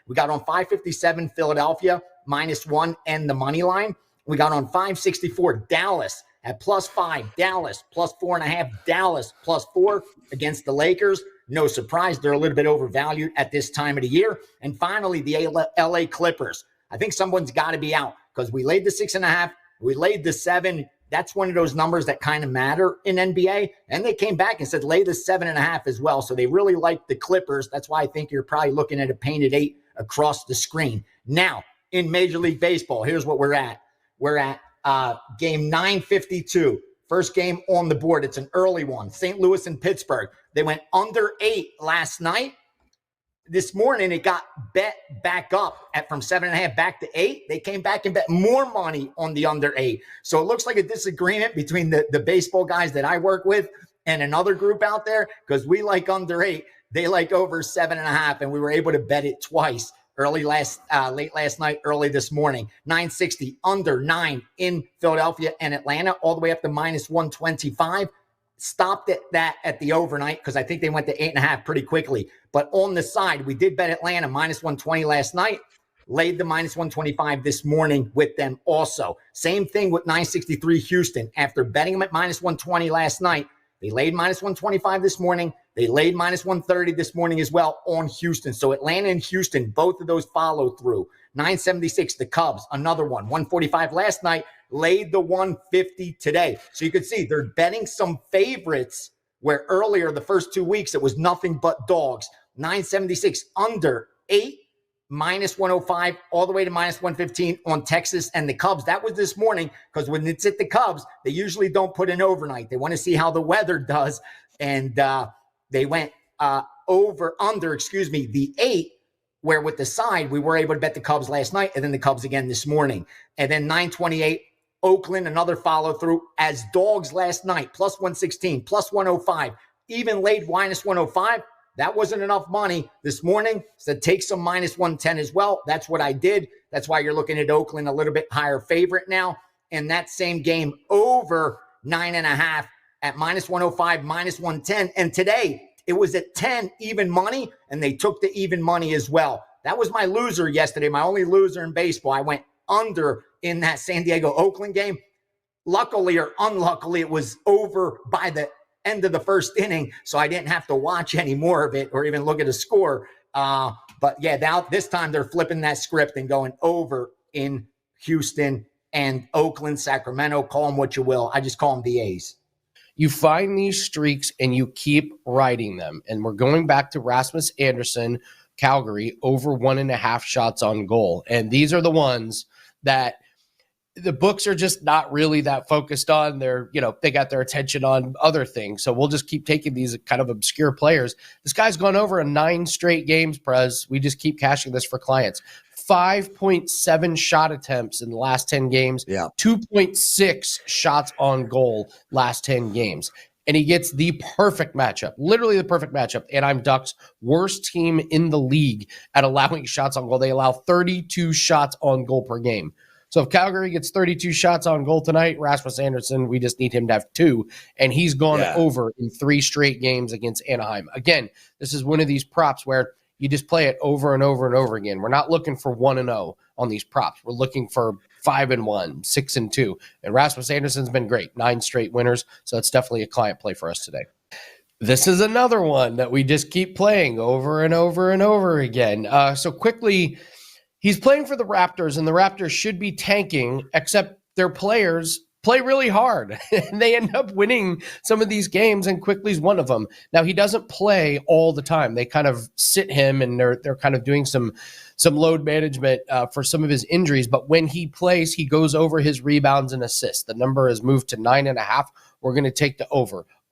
We got on 557 Philadelphia -1 and the money line. We got on 564 Dallas at +5, Dallas +4.5, Dallas +4 against the Lakers. No surprise, they're a little bit overvalued at this time of the year. And finally, the LA Clippers. I think someone's got to be out because we laid the 6.5, we laid the 7. That's one of those numbers that kind of matter in NBA. And they came back and said, lay the 7.5 as well. So they really like the Clippers. That's why I think you're probably looking at a painted 8 across the screen. Now, in Major League Baseball, here's what we're at. We're at game 952. First game on the board. It's an early one. St. Louis and Pittsburgh. They went under 8 last night. This morning, it got bet back up from 7.5 back to 8. They came back and bet more money on the under 8. So it looks like a disagreement between the baseball guys that I work with and another group out there because we like under 8. They like over 7.5, and we were able to bet it twice. Late last night, early this morning. 960 under 9 in Philadelphia and Atlanta, all the way up to -125. Stopped at the overnight because I think they went to 8.5 pretty quickly. But on the side, we did bet Atlanta -120 last night. Laid the -125 this morning with them also. Same thing with 963 Houston. After betting them at -120 last night, they laid -125 this morning. They laid -130 this morning as well on Houston. So Atlanta and Houston, both of those follow through. 976, the Cubs, another one. 145 last night, laid the 150 today. So you can see they're betting some favorites where earlier the first 2 weeks it was nothing but dogs. 976 under 8, -105, all the way to -115 on Texas and the Cubs. That was this morning because when it's at the Cubs, they usually don't put an overnight. They want to see how the weather does. And they went the 8, where with the side, we were able to bet the Cubs last night and then the Cubs again this morning. And then 928, Oakland, another follow through as dogs last night, +116, +105, even laid -105. That wasn't enough money this morning. So take some -110 as well. That's what I did. That's why you're looking at Oakland a little bit higher favorite now. And that same game over 9.5 at -105, -110. And today it was at 10 even money, and they took the even money as well. That was my loser yesterday, my only loser in baseball. I went under in that San Diego Oakland game. Luckily or unluckily, it was over by the end of the first inning, so I didn't have to watch any more of it or even look at a score. But yeah, now this time they're flipping that script and going over in Houston and Oakland, Sacramento. Call them what you will. I just call them the A's. You find these streaks and you keep riding them. And we're going back to Rasmus Andersson, Calgary, over 1.5 shots on goal. And these are the ones that the books are just not really that focused on. They got their attention on other things. So we'll just keep taking these kind of obscure players. This guy's gone over in 9 straight games, Prez. We just keep cashing this for clients. 5.7 shot attempts in the last 10 games. Yeah. 2.6 shots on goal last 10 games. And he gets the perfect matchup, literally the perfect matchup. And I'm Ducks' worst team in the league at allowing shots on goal. They allow 32 shots on goal per game. So if Calgary gets 32 shots on goal tonight, Rasmus Andersson, we just need him to have 2. And he's gone over in 3 straight games against Anaheim. Again, this is one of these props where you just play it over and over and over again. We're not looking for 1-0 on these props. We're looking for 5-1, 6-2. And Rasmus Andersson's been great. 9 straight winners. So it's definitely a client play for us today. This is another one that we just keep playing over and over and over again. So Quickley, he's playing for the Raptors, and the Raptors should be tanking, except their players play really hard, and they end up winning some of these games, and Quickley's one of them. Now, he doesn't play all the time. They kind of sit him, and they're kind of doing some load management for some of his injuries, but when he plays, he goes over his rebounds and assists. The number has moved to 9.5. We're going to take the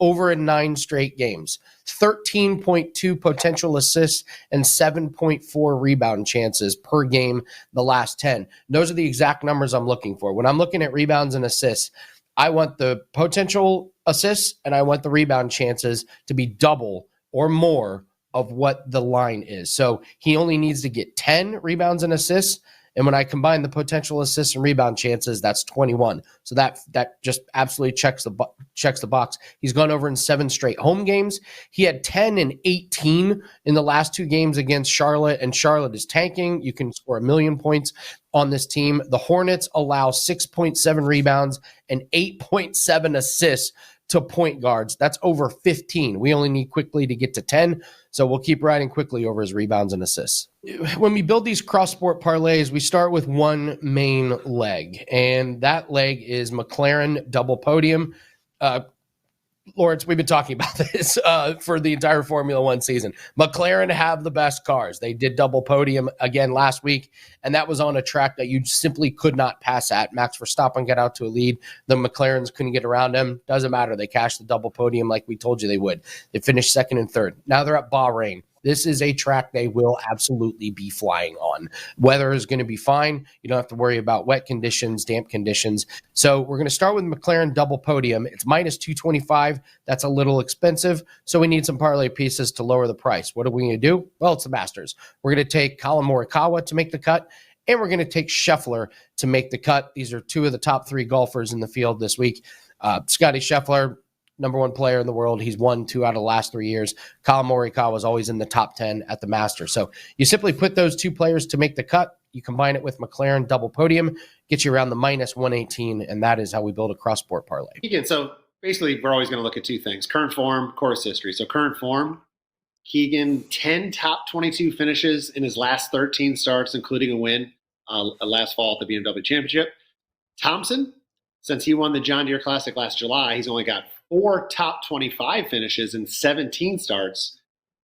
over in 9 straight games, 13.2 potential assists and 7.4 rebound chances per game the last 10. Those are the exact numbers I'm looking for. When I'm looking at rebounds and assists, I want the potential assists and I want the rebound chances to be double or more of what the line is. So he only needs to get 10 rebounds and assists. And when I combine the potential assists and rebound chances, that's 21. So that just absolutely checks the box. He's gone over in 7 straight home games. He had 10 and 18 in the last 2 games against Charlotte, and Charlotte is tanking. You can score 1 million points on this team. The Hornets allow 6.7 rebounds and 8.7 assists to point guards. That's over 15. We only need Quickley to get to 10. So we'll keep riding Quickley over his rebounds and assists. When we build these cross-sport parlays, we start with one main leg, and that leg is McLaren double podium. Lawrence, we've been talking about this for the entire Formula One season. McLaren have the best cars. They did double podium again last week, and that was on a track that you simply could not pass at. Max Verstappen got out to a lead. The McLarens couldn't get around him. Doesn't matter. They cashed the double podium like we told you they would. They finished 2nd and 3rd. Now they're at Bahrain. This is a track they will absolutely be flying on. Weather is going to be fine. You don't have to worry about wet conditions, damp conditions. So we're going to start with McLaren double podium. It's minus 225. That's a little expensive. So we need some parlay pieces to lower the price. What are we going to do? Well, it's the Masters. We're going to take Colin Morikawa to make the cut, and we're going to take Scheffler to make the cut. These are 2 of the top 3 golfers in the field this week. Scotty Scheffler, number 1 player in the world. He's won 2 out of the last 3 years. Colin Morikawa was always in the top 10 at the Masters. So you simply put those 2 players to make the cut. You combine it with McLaren double podium, get you around the minus 118, and that is how we build a cross-sport parlay. Keegan, so basically we're always going to look at 2 things: current form, course history. So current form, Keegan, 10 top 22 finishes in his last 13 starts, including a win last fall at the BMW Championship. Thompson, since he won the John Deere Classic last July, he's only got 4 top 25 finishes in 17 starts,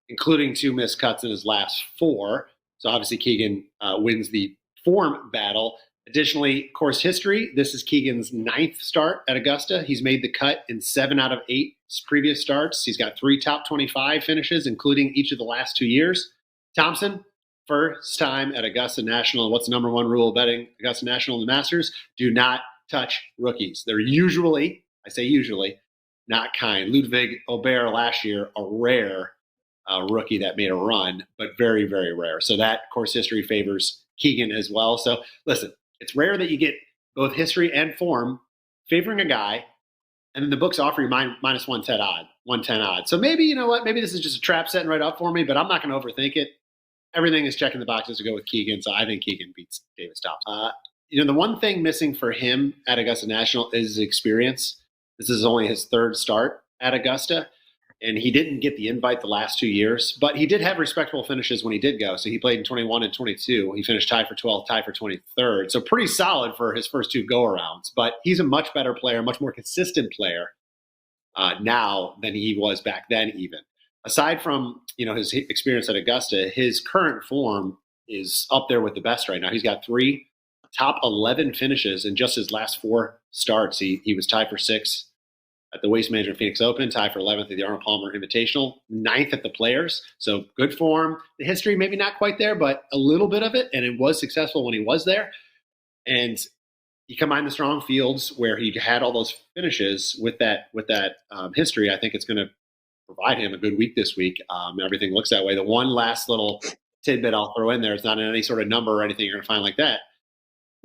including 2 missed cuts in his last 4. So obviously Keegan wins the form battle. Additionally, course history, this is Keegan's 9th start at Augusta. He's made the cut in 7 out of 8 previous starts. He's got 3 top 25 finishes, including each of the last 2 years. Thompson, first time at Augusta National. What's the number 1 rule of betting Augusta National and the Masters? Do not touch rookies. They're usually, I say usually, not kind. Ludwig Aubert last year, a rare rookie that made a run, but very, very rare. So that course history favors Keegan as well. So listen, it's rare that you get both history and form favoring a guy, and then the books offer you minus 110 odds. So maybe, you know what, maybe this is just a trap setting right up for me, but I'm not going to overthink it. Everything is checking the boxes to go with Keegan, so I think Keegan beats Davis Thompson. The one thing missing for him at Augusta National is his experience. This is only his 3rd start at Augusta, and he didn't get the invite the last 2 years, but he did have respectable finishes when he did go. So he played in 21 and 22. He finished tied for 12th, tied for 23rd. So pretty solid for his first 2 go-arounds, but he's a much better player, much more consistent player now than he was back then even. Aside from, his experience at Augusta, his current form is up there with the best right now. He's got 3 top 11 finishes in just his last 4 starts. He was tied for 6th at the Waste Management Phoenix Open, tied for 11th at the Arnold Palmer Invitational, 9th at the Players. So good form. The history maybe not quite there, but a little bit of it, and it was successful when he was there. And you combine the strong fields where he had all those finishes with that history. I think it's going to provide him a good week this week. Everything looks that way. The one last little tidbit I'll throw in there, it's not in any sort of number or anything you're going to find like that.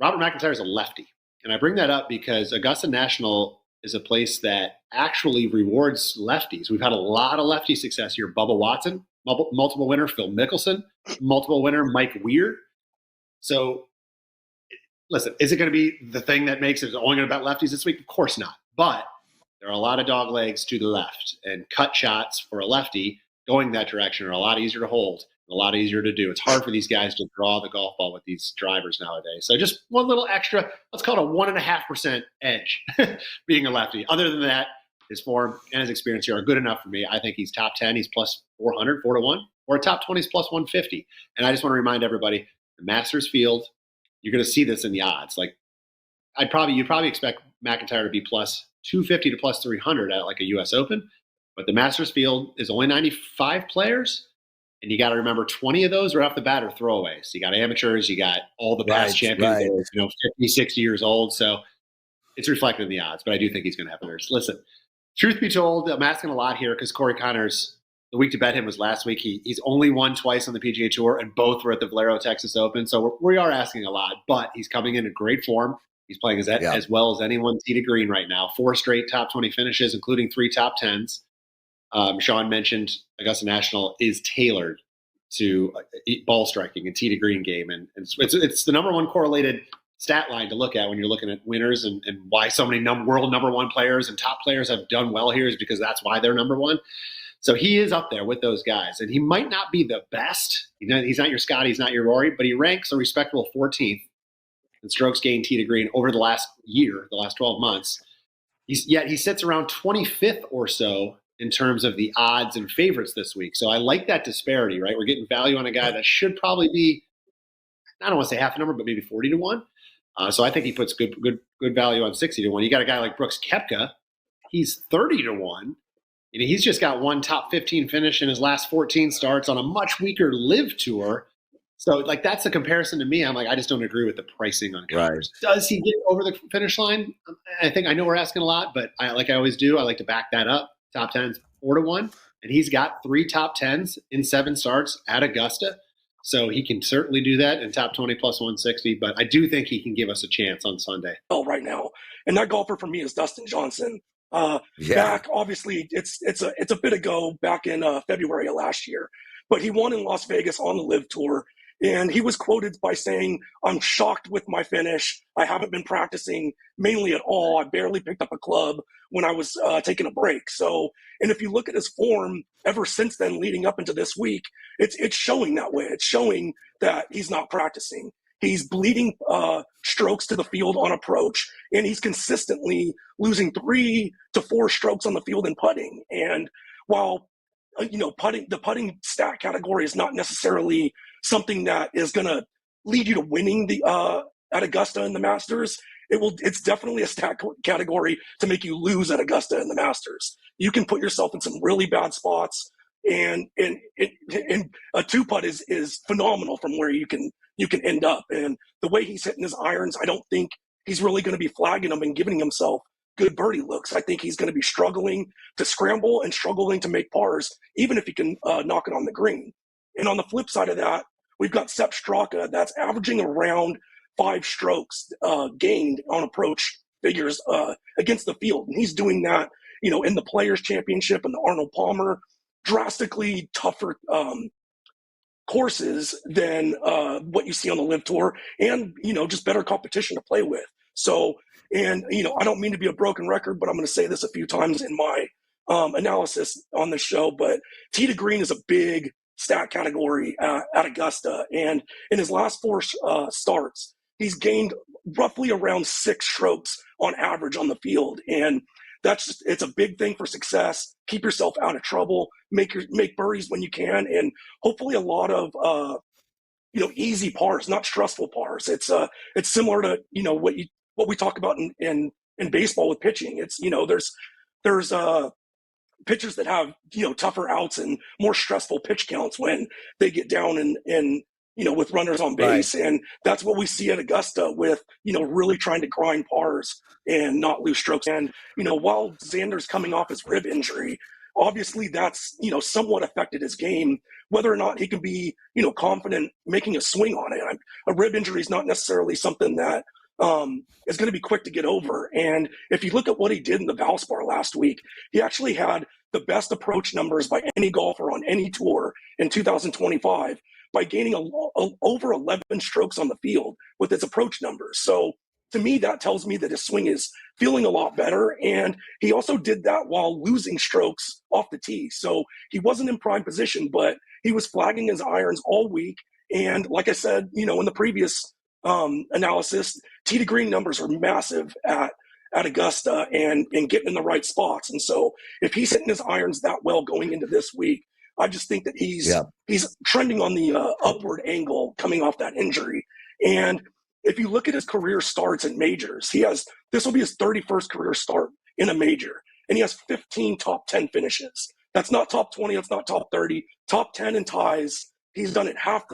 Robert McIntyre is a lefty. And I bring that up because Augusta National is a place that actually rewards lefties. We've had a lot of lefty success here. Bubba Watson, multiple winner Phil Mickelson, multiple winner Mike Weir. So, listen, is it going to be the thing that makes it only going to bet lefties this week? Of course not. But there are a lot of dog legs to the left, and cut shots for a lefty going that direction are a lot easier to hold, a lot easier to do. It's hard for these guys to draw the golf ball with these drivers nowadays. So just one little extra, let's call it a 1.5% edge being a lefty. Other than that, his form and his experience here are good enough for me. I think he's top 10. He's plus 400, 4-1, or top 20 is plus 150. And I just want to remind everybody, the Masters field, you're going to see this in the odds. Like you'd probably expect McIntyre to be plus 250 to plus 300 at like a U.S. Open. But the Masters field is only 95 players. And you got to remember 20 of those are off the bat or throwaways. So you got amateurs, you got all the past champions, that are, 50, 60 years old. So it's reflected in the odds. But I do think he's going to have winners. Listen, truth be told, I'm asking a lot here because Corey Connors the week to bet him was last week. He's only won twice on the PGA Tour, and both were at the Valero Texas Open. So we are asking a lot, but he's coming in great form. He's playing as well as anyone tee to green right now. 4 straight top 20 finishes, including 3 top 10s. Sean mentioned Augusta National is tailored to ball striking and tee to green game, and it's the number one correlated stat line to look at when you're looking at winners, and why so many world number one players and top players have done well here is because that's why they're number one. So he is up there with those guys, and he might not be the best. He's not your Scotty, he's not your Rory, but he ranks a respectable 14th in strokes gained tee to green over the last year, the last 12 months. Yet he sits around 25th or so in terms of the odds and favorites this week. So I like that disparity, right? We're getting value on a guy that should probably be, I don't want to say half a number, but maybe 40 to 1. So I think he puts good value on 60 to 1. You got a guy like Brooks Koepka, he's 30 to 1. He's just got 1 top 15 finish in his last 14 starts on a much weaker live tour. So, like, that's the comparison to me. I'm like, I just don't agree with the pricing on Koepka. Does he get over the finish line? I know we're asking a lot, but like I always do, I like to back that up. Top 10s 4 to 1, and he's got 3 top 10s in 7 starts at Augusta. So he can certainly do that in top 20 plus 160, but I do think he can give us a chance on Sunday. Right now, and that golfer for me is Dustin Johnson. Back, obviously, it's a bit ago, back in February of last year, but he won in Las Vegas on the Live Tour, and he was quoted by saying, "I'm shocked with my finish. I haven't been practicing mainly at all. I barely picked up a club when I was taking a break." So, and if you look at his form ever since then, leading up into this week, it's showing that way. It's showing that he's not practicing. He's bleeding strokes to the field on approach, and he's consistently losing 3 to 4 strokes on the field in putting. And while the putting stat category is not necessarily something that is going to lead you to winning the at Augusta and the Masters, it's definitely a stat category to make you lose at Augusta and the Masters. You can put yourself in some really bad spots, and a 2-putt is phenomenal from where you can end up. And the way he's hitting his irons, I don't think he's really going to be flagging them and giving himself good birdie looks. I think he's going to be struggling to scramble and struggling to make pars, even if he can knock it on the green. And on the flip side of that, we've got Sepp Straka that's averaging around 5 strokes gained on approach figures against the field. And he's doing that, in the Players' Championship and the Arnold Palmer, drastically tougher courses than what you see on the Live Tour, and just better competition to play with. So, and I don't mean to be a broken record, but I'm going to say this a few times in my analysis on the show, but tee to green is a big stat category at Augusta, and in his last 4 starts, he's gained roughly around 6 strokes on average on the field, and it's a big thing for success. Keep yourself out of trouble, make birdies when you can, and hopefully a lot of easy pars, not stressful pars. It's similar to what we talk about in baseball with pitching. It's there's pitchers that have tougher outs and more stressful pitch counts when they get down and with runners on base, right. And that's what we see at Augusta with really trying to grind pars and not lose strokes. And while Xander's coming off his rib injury, obviously that's somewhat affected his game, whether or not he can be confident making a swing on it. A rib injury is not necessarily something that is going to be quick to get over. And if you look at what he did in the Valspar last week, he actually had the best approach numbers by any golfer on any tour in 2025 by gaining over 11 strokes on the field with his approach numbers. So to me, that tells me that his swing is feeling a lot better. And he also did that while losing strokes off the tee. So he wasn't in prime position, but he was flagging his irons all week. And like I said, in the previous analysis, tee to green numbers are massive at Augusta and getting in the right spots. And so if he's hitting his irons that well going into this week, I just think that he's trending on the upward angle coming off that injury. And if you look at his career starts in majors, this will be his 31st career start in a major, and he has 15 top 10 finishes. That's not top 20, that's not top 30, top 10 in ties. He's done it half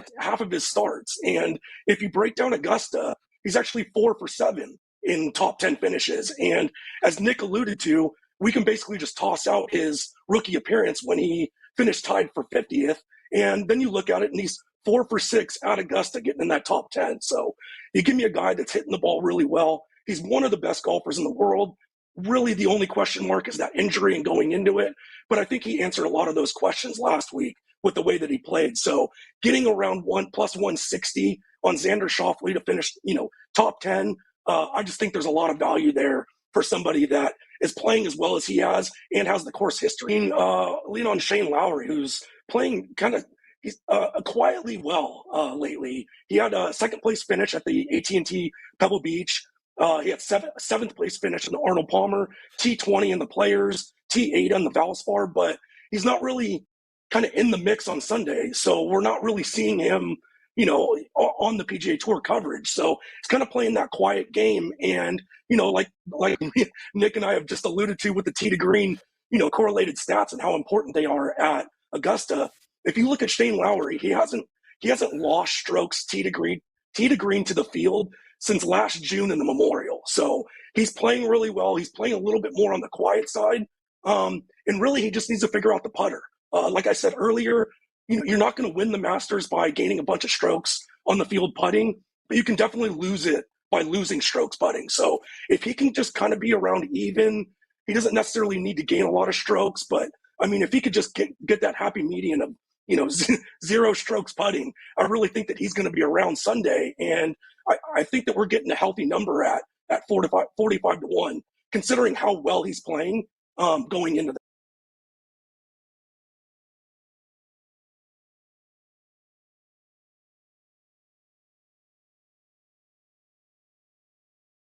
of his starts. And if you break down Augusta, he's actually 4 for 7 in top 10 finishes. And as Nick alluded to, we can basically just toss out his rookie appearance when he finished tied for 50th. And then you look at it, and he's 4 for 6 at Augusta, getting in that top 10. So you give me a guy that's hitting the ball really well. He's one of the best golfers in the world. Really, the only question mark is that injury and going into it. But I think he answered a lot of those questions last week with the way that he played. So getting around plus 160 on Xander Schauffele to finish, top 10, I just think there's a lot of value there for somebody that is playing as well as he has and has the course history. Lean on Shane Lowry, who's playing he's quietly well lately. He had a second place finish at the AT&T Pebble Beach. He had seventh place finish in the Arnold Palmer, T20 in the Players, T8 on the Valspar, but he's not really kind of in the mix on Sunday. So we're not really seeing him, on the PGA Tour coverage. So he's kind of playing that quiet game. And, like Nick and I have just alluded to with the tee to green, correlated stats and how important they are at Augusta. If you look at Shane Lowry, he hasn't lost strokes tee to green to the field since last June in the Memorial. So he's playing really well. He's playing a little bit more on the quiet side. And really, he just needs to figure out the putter. Like I said earlier, you're not going to win the Masters by gaining a bunch of strokes on the field putting, but you can definitely lose it by losing strokes putting. So if he can just kind of be around even, he doesn't necessarily need to gain a lot of strokes, but if he could just get that happy median of, 0 strokes putting, I really think that he's going to be around Sunday. And I think that we're getting a healthy number at 45 to 1, considering how well he's playing going into that.